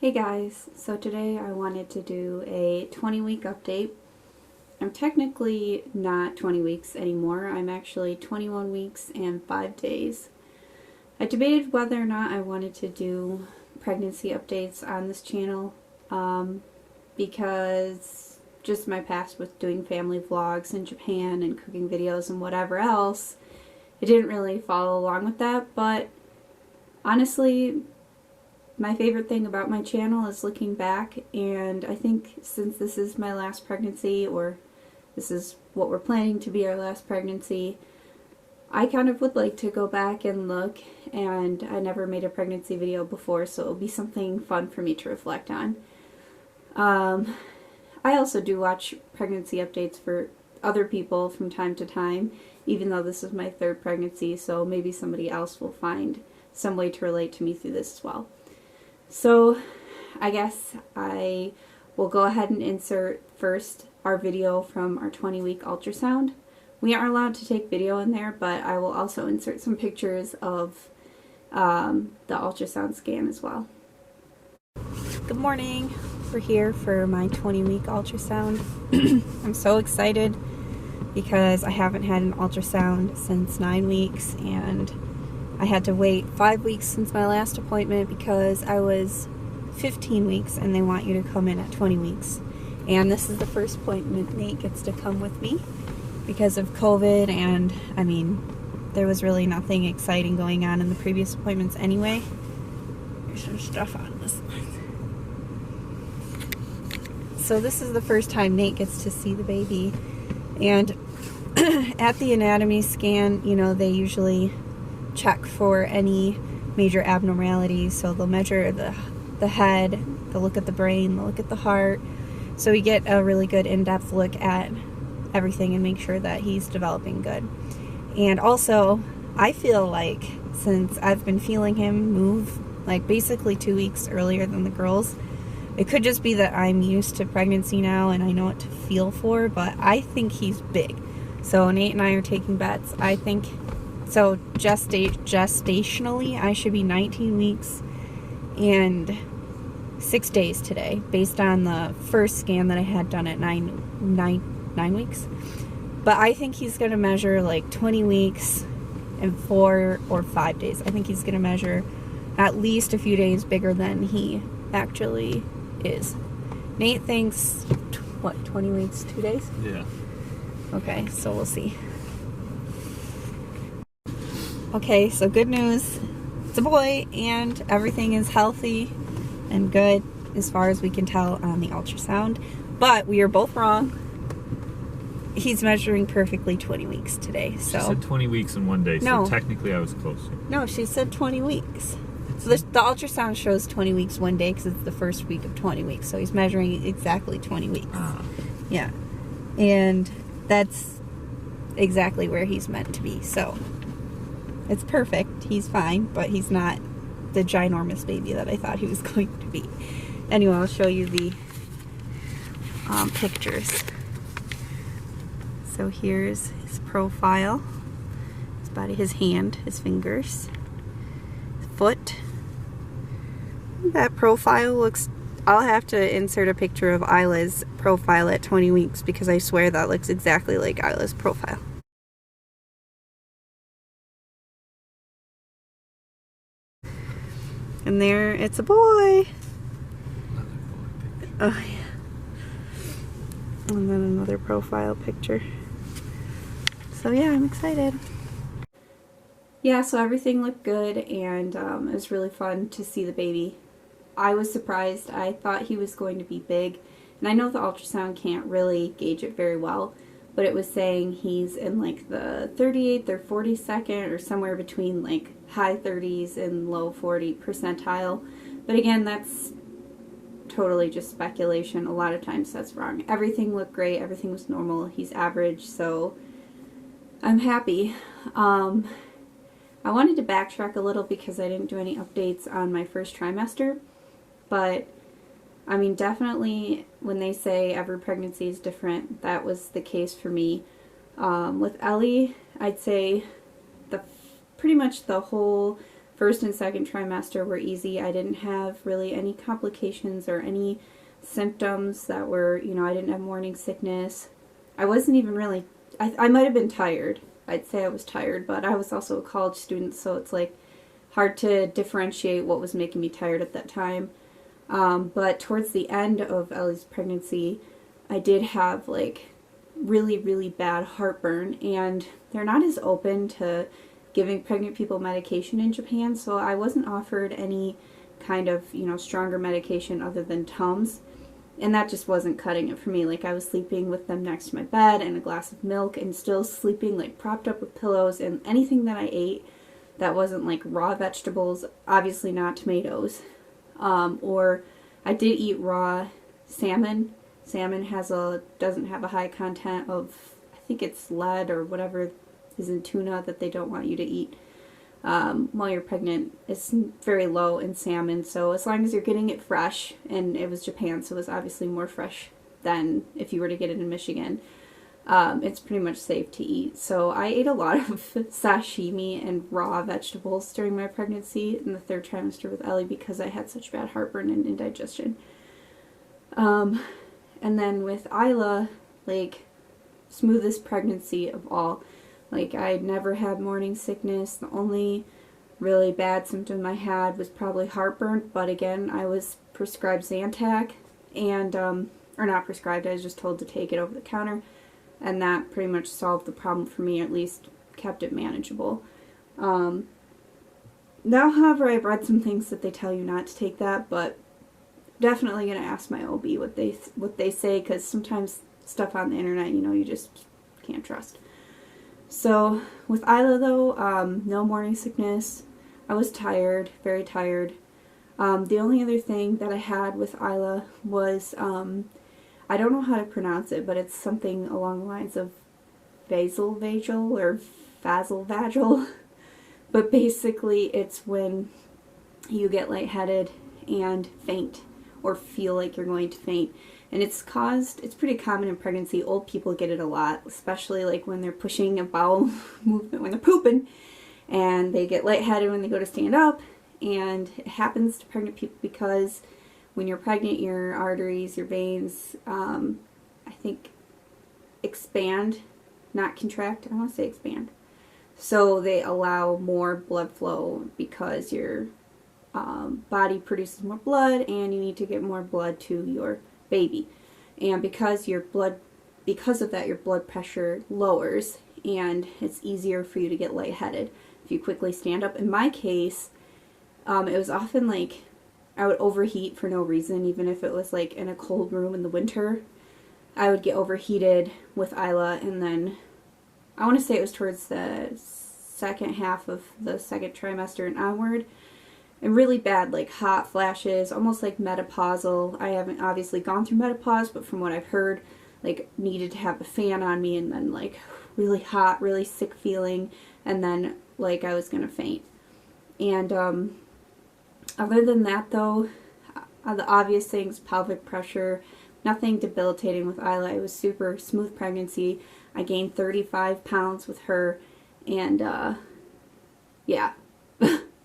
Hey guys, so today I wanted to do a 20-week update. I'm technically not 20 weeks anymore. I'm actually 21 weeks and 5 days. I debated whether or not I wanted to do pregnancy updates on this channel because just my past with doing family vlogs in Japan and cooking videos and whatever else, it didn't really follow along with that, but honestly, my favorite thing about my channel is looking back, and I think since this is my last pregnancy, or this is what we're planning to be our last pregnancy, I kind of would like to go back and look, and I never made a pregnancy video before, so it'll be something fun for me to reflect on. I also do watch pregnancy updates for other people from time to time, even though this is my third pregnancy, so maybe somebody else will find some way to relate to me through this as well. So I guess I will go ahead and insert first our video from our 20-week ultrasound. We aren't allowed to take video in there, but I will also insert some pictures of the ultrasound scan as well. Good morning. We're here for my 20-week ultrasound. I'm so excited because I haven't had an ultrasound since 9 weeks, and I had to wait 5 weeks since my last appointment because I was 15 weeks and they want you to come in at 20 weeks. And this is the first appointment Nate gets to come with me because of COVID, and I mean, there was really nothing exciting going on in the previous appointments anyway. There's some stuff on this one. So this is the first time Nate gets to see the baby, and at the anatomy scan, you know, they usually check for any major abnormalities, so they'll measure the head, they'll look at the brain, they'll look at the heart, so we get a really good in-depth look at everything and make sure that he's developing good. And also, I feel like since I've been feeling him move like basically 2 weeks earlier than the girls, it could just be that I'm used to pregnancy now and I know what to feel for, but I think he's big. So Nate and I are taking bets. I think so gestationally, I should be 19 weeks and 6 days today, based on the first scan that I had done at 9 weeks. But I think he's going to measure like 20 weeks and 4 or 5 days. I think he's going to measure at least a few days bigger than he actually is. Nate thinks, what, 20 weeks, 2 days? Yeah. Okay, so we'll see. Okay, so good news, it's a boy, and everything is healthy and good as far as we can tell on the ultrasound, but we are both wrong. He's measuring perfectly 20 weeks today. So she said 20 weeks in 1 day, no, so technically I was closer. No, she said 20 weeks. So the ultrasound shows 20 weeks 1 day because it's the first week of 20 weeks, so he's measuring exactly 20 weeks. Yeah, and that's exactly where he's meant to be, so it's perfect. He's fine, but he's not the ginormous baby that I thought he was going to be. Anyway, I'll show you the pictures. So here's his profile, his body, his hand, his fingers, his foot. That profile looks, I'll have to insert a picture of Isla's profile at 20 weeks because I swear that looks exactly like Isla's profile. And there, it's a boy. Another boy picture. Oh yeah. And then another profile picture. So yeah, I'm excited. Yeah, so everything looked good, and it was really fun to see the baby. I was surprised. I thought he was going to be big, and I know the ultrasound can't really gauge it very well, but it was saying he's in like the 38th or 42nd or somewhere between like high 30s and low 40 percentile. But again, that's totally just speculation. A lot of times that's wrong. Everything looked great. Everything was normal. He's average, so I'm happy. I wanted to backtrack a little because I didn't do any updates on my first trimester, but I mean, definitely when they say every pregnancy is different, that was the case for me. With Ellie, I'd say pretty much the whole first and second trimester were easy. I didn't have really any complications or any symptoms that were, you know, I didn't have morning sickness. I wasn't even really, I might have been tired. I'd say I was tired, but I was also a college student, so it's like hard to differentiate what was making me tired at that time. But towards the end of Ellie's pregnancy, I did have like really, really bad heartburn, and they're not as open to giving pregnant people medication in Japan, so I wasn't offered any kind of, you know, stronger medication other than Tums, and that just wasn't cutting it for me. Like, I was sleeping with them next to my bed and a glass of milk and still sleeping like propped up with pillows, and anything that I ate that wasn't like raw vegetables, obviously not tomatoes, or I did eat raw salmon. Salmon doesn't have a high content of, I think it's lead or whatever is in tuna that they don't want you to eat while you're pregnant. It's very low in salmon, so as long as you're getting it fresh, and it was Japan, so it was obviously more fresh than if you were to get it in Michigan, it's pretty much safe to eat. So I ate a lot of sashimi and raw vegetables during my pregnancy in the third trimester with Ellie because I had such bad heartburn and indigestion. And then with Isla, like, smoothest pregnancy of all. Like, I never had morning sickness. The only really bad symptom I had was probably heartburn, but again, I was prescribed Zantac, and, or not prescribed, I was just told to take it over the counter, and that pretty much solved the problem for me, at least kept it manageable. Now, however, I've read some things that they tell you not to take that, but definitely going to ask my OB what they say, because sometimes stuff on the internet, you know, you just can't trust. So with Isla though, no morning sickness. I was tired, very tired. The only other thing that I had with Isla was, I don't know how to pronounce it, but it's something along the lines of vasovagal or vasovagal. But basically it's when you get lightheaded and faint, or feel like you're going to faint. And it's pretty common in pregnancy. Old people get it a lot, especially like when they're pushing a bowel movement, when they're pooping, and they get lightheaded when they go to stand up. And it happens to pregnant people because when you're pregnant, your arteries, your veins, I think expand, not contract. I want to say expand. So they allow more blood flow because your body produces more blood, and you need to get more blood to your baby. And because of that, your blood pressure lowers, and it's easier for you to get lightheaded if you quickly stand up. In my case, it was often like I would overheat for no reason, even if it was like in a cold room in the winter. I would get overheated with Isla, and then I want to say it was towards the second half of the second trimester and onward. And really bad, like hot flashes, almost like menopausal. I haven't obviously gone through menopause, but from what I've heard, like needed to have a fan on me, and then like really hot, really sick feeling, and then like I was gonna faint. And other than that though, the obvious things, pelvic pressure, nothing debilitating with Isla. It was super smooth pregnancy. I gained 35 pounds with her, and yeah,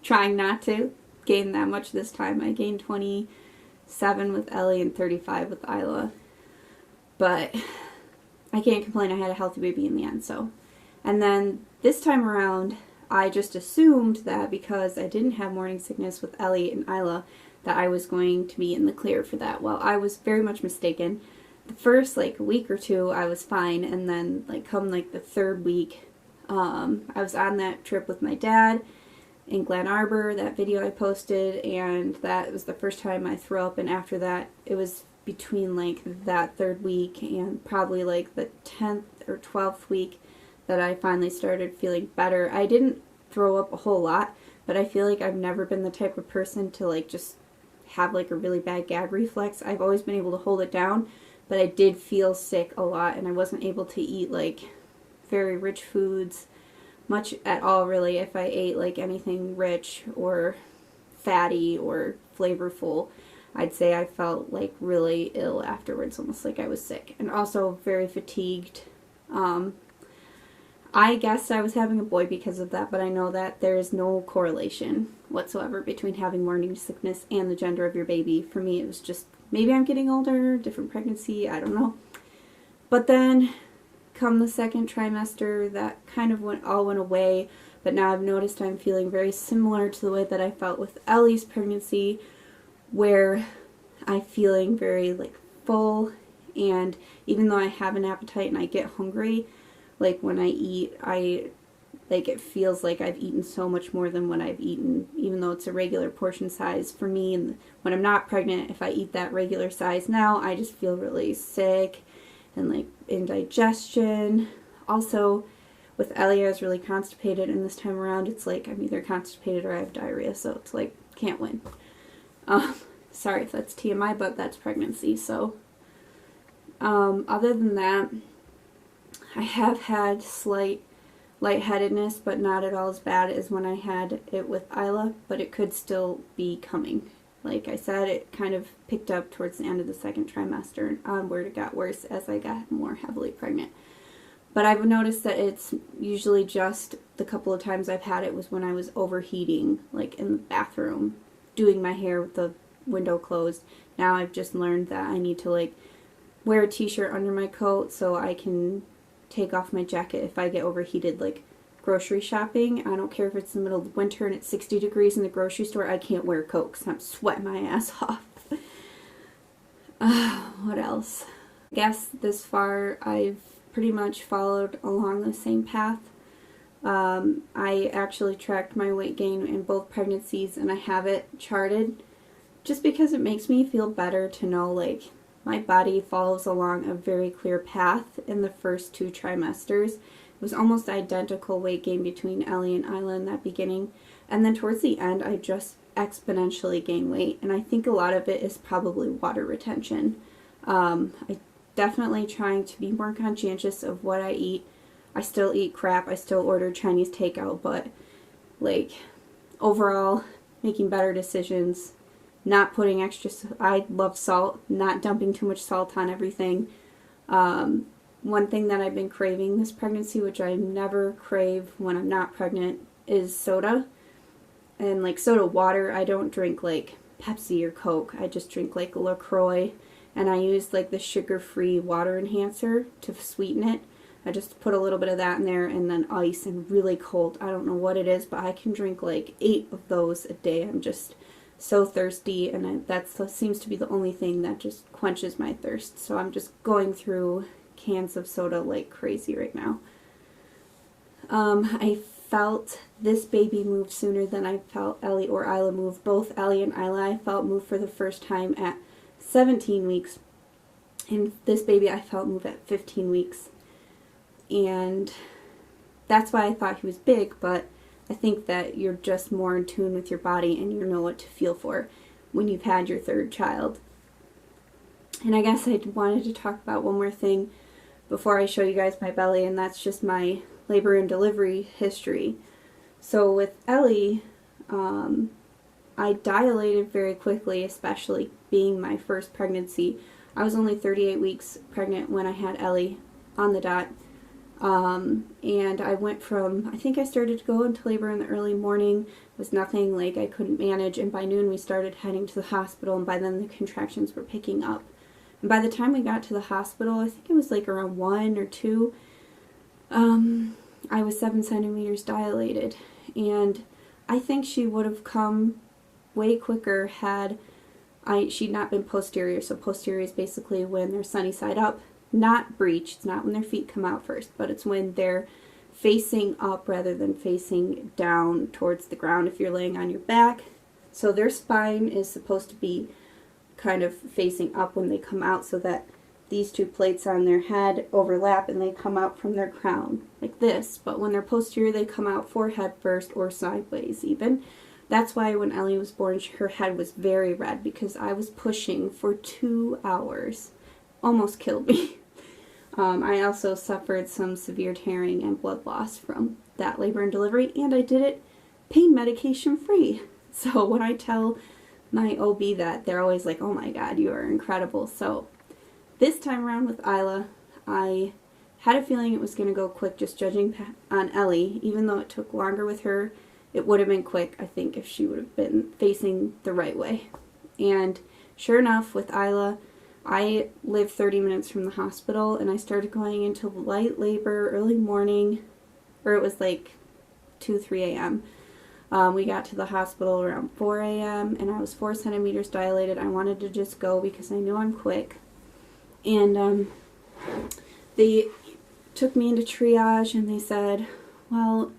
trying not to gain that much this time. I gained 27 with Ellie and 35 with Isla. But I can't complain. I had a healthy baby in the end. So, and then this time around, I just assumed that because I didn't have morning sickness with Ellie and Isla, that I was going to be in the clear for that. Well, I was very much mistaken. The first like week or two, I was fine, and then like come like the third week, I was on that trip with my dad in Glen Arbor, that video I posted, and that was the first time I threw up. And after that, it was between like that third week and probably like the 10th or 12th week that I finally started feeling better. I didn't throw up a whole lot, but I feel like I've never been the type of person to like just have like a really bad gag reflex. I've always been able to hold it down, but I did feel sick a lot, and I wasn't able to eat like very rich foods much at all, really. If I ate like anything rich or fatty or flavorful, I'd say I felt like really ill afterwards, almost like I was sick, and also very fatigued. I guessed I was having a boy because of that, but I know that there is no correlation whatsoever between having morning sickness and the gender of your baby. For me, it was just maybe I'm getting older, different pregnancy, I don't know. But then come the second trimester, that kind of all went away, but now I've noticed I'm feeling very similar to the way that I felt with Ellie's pregnancy, where I'm feeling very like full, and even though I have an appetite and I get hungry, like when I eat, it feels like I've eaten so much more than what I've eaten, even though it's a regular portion size for me. And when I'm not pregnant, if I eat that regular size now, I just feel really sick and like indigestion. Also, with Ellie, I was really constipated, and this time around, it's like I'm either constipated or I have diarrhea, so it's like, can't win. Sorry if that's TMI, but that's pregnancy. So, other than that, I have had slight lightheadedness, but not at all as bad as when I had it with Isla, but it could still be coming. Like I said, it kind of picked up towards the end of the second trimester and onward. It got worse as I got more heavily pregnant. But I've noticed that it's usually just the couple of times I've had it was when I was overheating, like in the bathroom, doing my hair with the window closed. Now I've just learned that I need to like wear a t-shirt under my coat so I can take off my jacket if I get overheated, like grocery shopping. I don't care if it's the middle of winter and it's 60 degrees in the grocery store, I can't wear a coat because I'm sweating my ass off. What else? I guess this far I've pretty much followed along the same path. I actually tracked my weight gain in both pregnancies, and I have it charted just because it makes me feel better to know like my body follows along a very clear path. In the first 2 trimesters, it was almost identical weight gain between Ellie and Isla in that beginning. And then towards the end, I just exponentially gained weight. And I think a lot of it is probably water retention. I definitely trying to be more conscientious of what I eat. I still eat crap. I still order Chinese takeout. But like overall, making better decisions. Not putting extra, I love salt, not dumping too much salt on everything. One thing that I've been craving this pregnancy, which I never crave when I'm not pregnant, is soda. And like soda water, I don't drink like Pepsi or Coke. I just drink like LaCroix. And I use like the sugar-free water enhancer to sweeten it. I just put a little bit of that in there and then ice and really cold. I don't know what it is, but I can drink like 8 of those a day. I'm just so thirsty, and that seems to be the only thing that just quenches my thirst. So I'm just going through cans of soda like crazy right now. I felt this baby move sooner than I felt Ellie or Isla move. Both Ellie and Isla I felt move for the first time at 17 weeks, and this baby I felt move at 15 weeks. And that's why I thought he was big, but I think that you're just more in tune with your body and you know what to feel for when you've had your 3rd child. And I guess I wanted to talk about one more thing before I show you guys my belly, and that's just my labor and delivery history. So with Ellie, I dilated very quickly, especially being my first pregnancy. I was only 38 weeks pregnant when I had Ellie on the dot. And I went from, I think I started to go into labor in the early morning. It was nothing like I couldn't manage, and by noon we started heading to the hospital, and by then the contractions were picking up. And by the time we got to the hospital, I think it was like around 1 or 2, I was 7 centimeters dilated. And I think she would have come way quicker had she'd not been posterior. So posterior is basically when they're sunny side up. Not breech, it's not when their feet come out first, but it's when they're facing up rather than facing down towards the ground if you're laying on your back. So their spine is supposed to be kind of facing up when they come out so that these 2 plates on their head overlap and they come out from their crown like this. But when they're posterior, they come out forehead first or sideways even. That's why when Ellie was born, her head was very red, because I was pushing for 2 hours. Almost killed me. I also suffered some severe tearing and blood loss from that labor and delivery, and I did it pain medication free. So when I tell my OB that, they're always like, oh my god, you are incredible. So this time around with Isla, I had a feeling it was going to go quick just judging on Ellie. Even though it took longer with her, it would have been quick, I think, if she would have been facing the right way. And sure enough, with Isla, I live 30 minutes from the hospital, and I started going into light labor early morning, or it was like 2, 3 a.m. We got to the hospital around 4 a.m. and I was 4 centimeters dilated. I wanted to just go because I knew I'm quick. And they took me into triage and they said, well,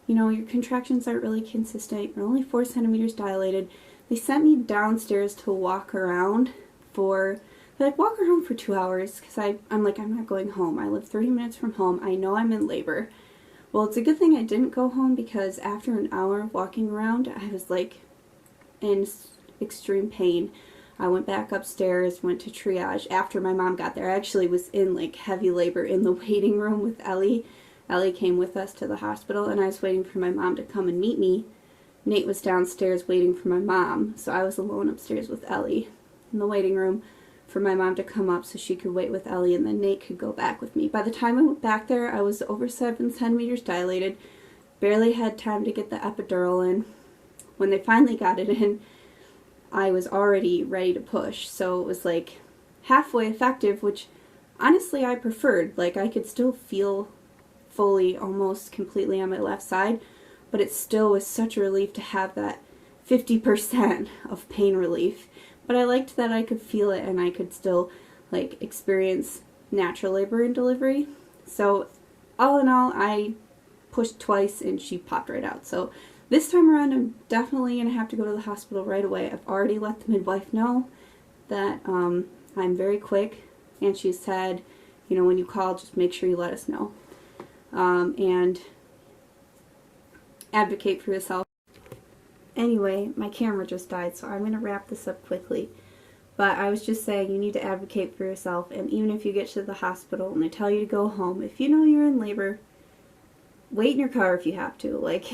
you know, your contractions aren't really consistent. You're only 4 centimeters dilated. They sent me downstairs to walk around for 2 hours because I'm like, I'm not going home. I live 30 minutes from home. I know I'm in labor. Well, it's a good thing I didn't go home because after an hour of walking around, I was like in extreme pain. I went back upstairs, went to triage after my mom got there. I actually was in like heavy labor in the waiting room with Ellie. Ellie came with us to the hospital and I was waiting for my mom to come and meet me. Nate was downstairs waiting for my mom, so I was alone upstairs with Ellie in the waiting room for my mom to come up so she could wait with Ellie and then Nate could go back with me. By the time I went back there, I was over 7 centimeters dilated, barely had time to get the epidural in. When they finally got it in, I was already ready to push, so it was like halfway effective, which honestly I preferred. Like, I could still feel fully, almost completely on my left side, but it still was such a relief to have that 50% of pain relief. But I liked that I could feel it and I could still like experience natural labor and delivery. So all in all, I pushed twice and she popped right out. So this time around, I'm definitely going to have to go to the hospital right away. I've already let the midwife know that I'm very quick, and she said, you know, when you call, just make sure you let us know. And advocate for yourself. Anyway, my camera just died, so I'm going to wrap this up quickly. But I was just saying, you need to advocate for yourself, and even if you get to the hospital and they tell you to go home, if you know you're in labor, wait in your car if you have to. Like,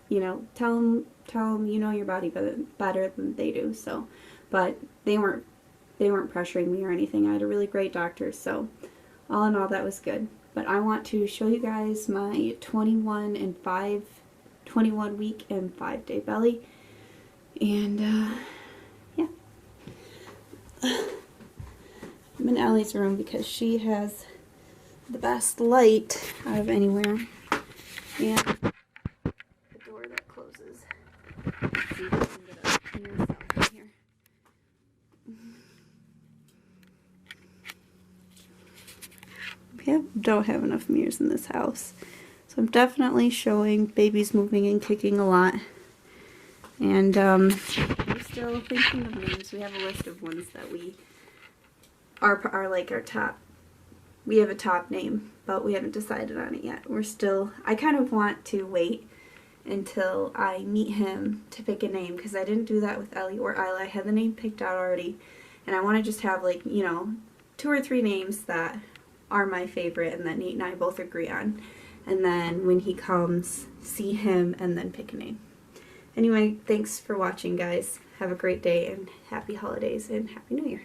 you know, tell them you know your body better than they do. So, but they weren't pressuring me or anything. I had a really great doctor, so all in all, that was good. But I want to show you guys my 21 week and 5 day belly. And yeah. I'm in Ellie's room because she has the best light out of anywhere. And the door that closes. Let's see if I can get a mirror from here. We don't have enough mirrors in this house. So I'm definitely showing babies moving and kicking a lot. And we're still thinking of names. We have a list of ones that we are like our top. We have a top name, but we haven't decided on it yet. I kind of want to wait until I meet him to pick a name, because I didn't do that with Ellie or Isla. I had the name picked out already, and I want to just have, like, you know, 2 or 3 names that are my favorite and that Nate and I both agree on. And then when he comes, see him and then pick a name. Anyway, thanks for watching, guys. Have a great day and happy holidays and Happy New Year.